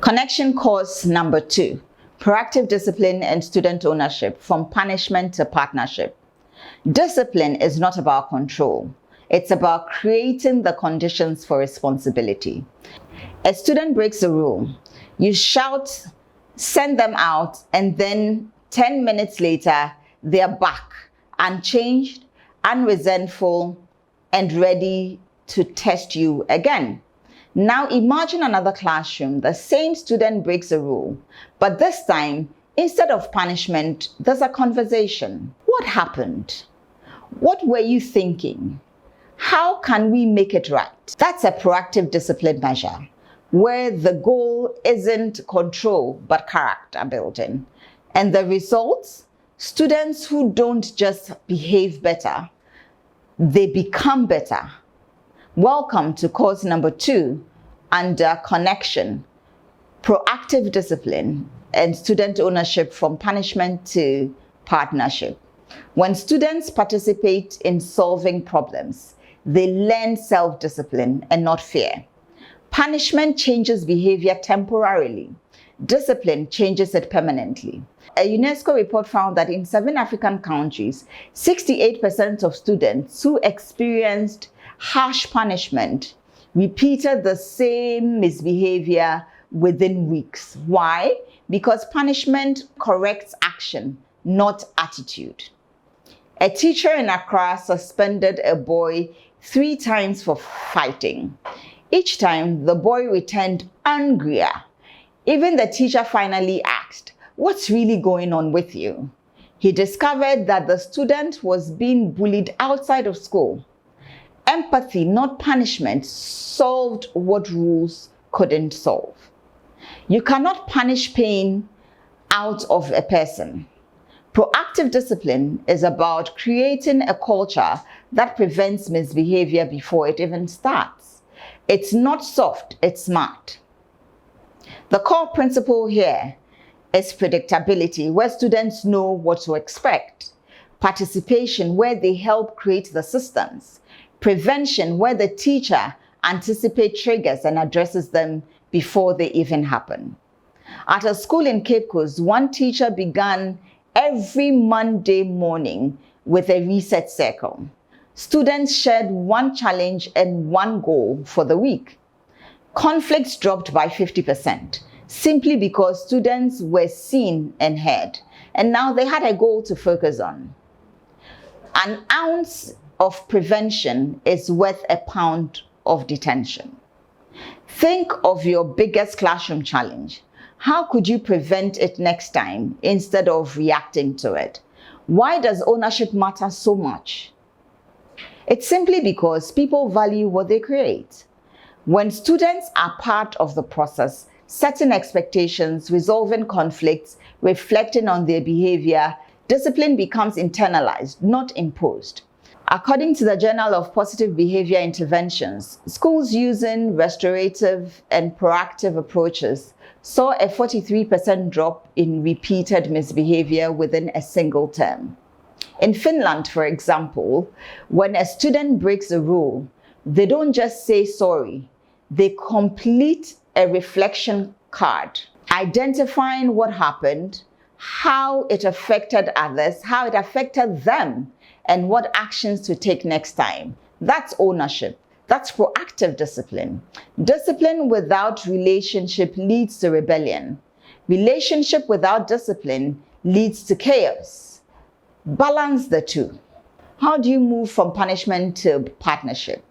Connection course number 2, proactive discipline and student ownership from punishment to partnership. Discipline is not about control. It's about creating the conditions for responsibility. A student breaks a rule. You shout, send them out, and then 10 minutes later, they're back, unchanged, unresentful, and ready to test you again. Now imagine another classroom. The same student breaks a rule, but this time, instead of punishment, there's a conversation. What happened? What were you thinking? How can we make it right? That's a proactive discipline measure, where the goal isn't control, but character building. And the results? Students who don't just behave better, they become better. Welcome to course number 2 under Connection, Proactive Discipline and Student Ownership from Punishment to Partnership. When students participate in solving problems, they learn self-discipline and not fear. Punishment changes behavior temporarily. Discipline changes it permanently. A UNESCO report found that in 7 African countries, 68% of students who experienced harsh punishment repeated the same misbehavior within weeks. Why? Because punishment corrects action, not attitude. A teacher in Accra suspended a boy 3 times for fighting. Each time, the boy returned angrier. Even the teacher finally asked, "What's really going on with you?" He discovered that the student was being bullied outside of school. Empathy, not punishment, solved what rules couldn't solve. You cannot punish pain out of a person. Proactive discipline is about creating a culture that prevents misbehavior before it even starts. It's not soft, it's smart. The core principle here is predictability, where students know what to expect. Participation, where they help create the systems. Prevention, where the teacher anticipates triggers and addresses them before they even happen. At a school in Cape Coast, one teacher began every Monday morning with a reset circle. Students shared one challenge and one goal for the week. Conflicts dropped by 50%, simply because students were seen and heard, and now they had a goal to focus on. An ounce of prevention is worth a pound of detention. Think of your biggest classroom challenge. How could you prevent it next time instead of reacting to it? Why does ownership matter so much? It's simply because people value what they create. When students are part of the process, setting expectations, resolving conflicts, reflecting on their behavior, discipline becomes internalized, not imposed. According to the Journal of Positive Behavior Interventions, schools using restorative and proactive approaches saw a 43% drop in repeated misbehavior within a single term. In Finland, for example, when a student breaks a rule, they don't just say sorry, they complete a reflection card, identifying what happened, how it affected others, how it affected them, and what actions to take next time. That's ownership. That's proactive discipline. Discipline without relationship leads to rebellion. Relationship without discipline leads to chaos. Balance the two. How do you move from punishment to partnership?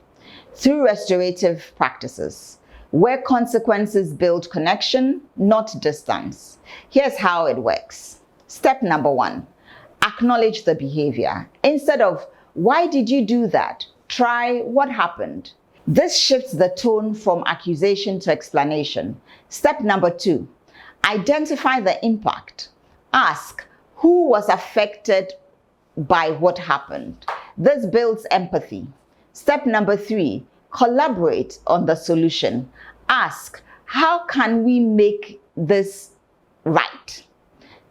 Through restorative practices, where consequences build connection, not distance. Here's how it works. Step number 1, acknowledge the behavior. Instead of, "Why did you do that?" try, "What happened?" This shifts the tone from accusation to explanation. Step number 2, identify the impact. Ask, who was affected by what happened? This builds empathy. Step number 3, collaborate on the solution. Ask, how can we make this right?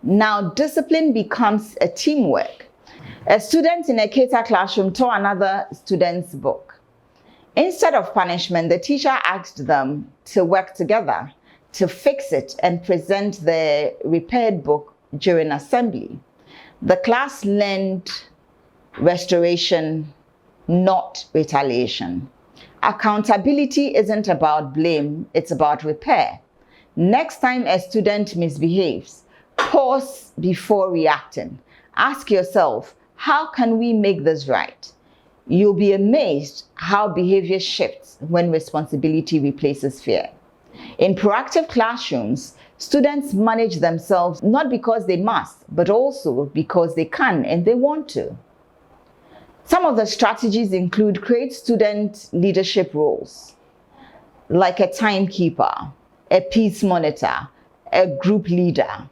Now, discipline becomes a teamwork. A student in a cater classroom tore another student's book. Instead of punishment, the teacher asked them to work together. to fix it and present the repaired book during assembly. The class learned restoration, not retaliation. Accountability isn't about blame, it's about repair. Next time a student misbehaves, pause before reacting. Ask yourself, how can we make this right? You'll be amazed how behavior shifts when responsibility replaces fear. In proactive classrooms, students manage themselves not because they must, but also because they can and they want to. Some of the strategies include create student leadership roles, like a timekeeper, a peace monitor, a group leader.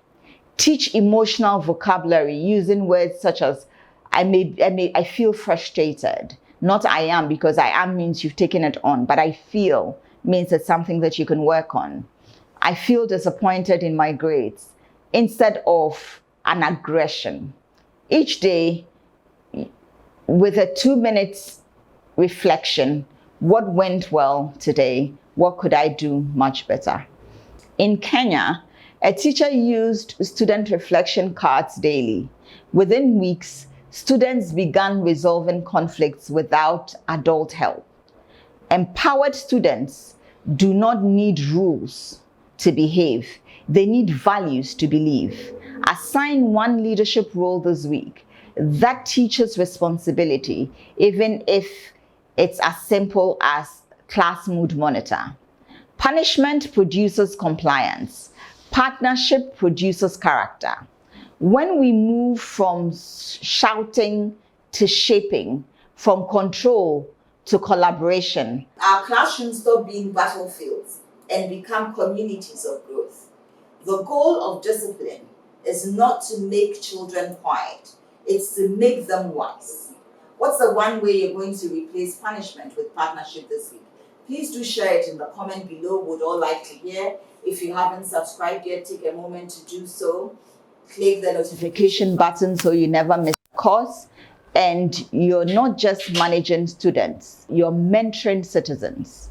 Teach emotional vocabulary using words such as I feel frustrated. Not I am, because I am means you've taken it on, but I feel means it's something that you can work on. I feel disappointed in my grades, instead of an aggression. Each day, with a 2 minutes reflection, what went well today? What could I do much better? In Kenya, a teacher used student reflection cards daily. Within weeks, students began resolving conflicts without adult help. Empowered students do not need rules to behave. They need values to believe. Assign one leadership role this week that teaches responsibility, even if it's as simple as class mood monitor. Punishment produces compliance. Partnership produces character. When we move from shouting to shaping, from control to collaboration, our classrooms stop being battlefields and become communities of growth. The goal of discipline is not to make children quiet, it's to make them wise. What's the one way you're going to replace punishment with partnership this week? Please do share it in the comment below. Would all like to hear. If you haven't subscribed yet, take a moment to do so. Click the notification button so you never miss a course. And you're not just managing students, you're mentoring citizens.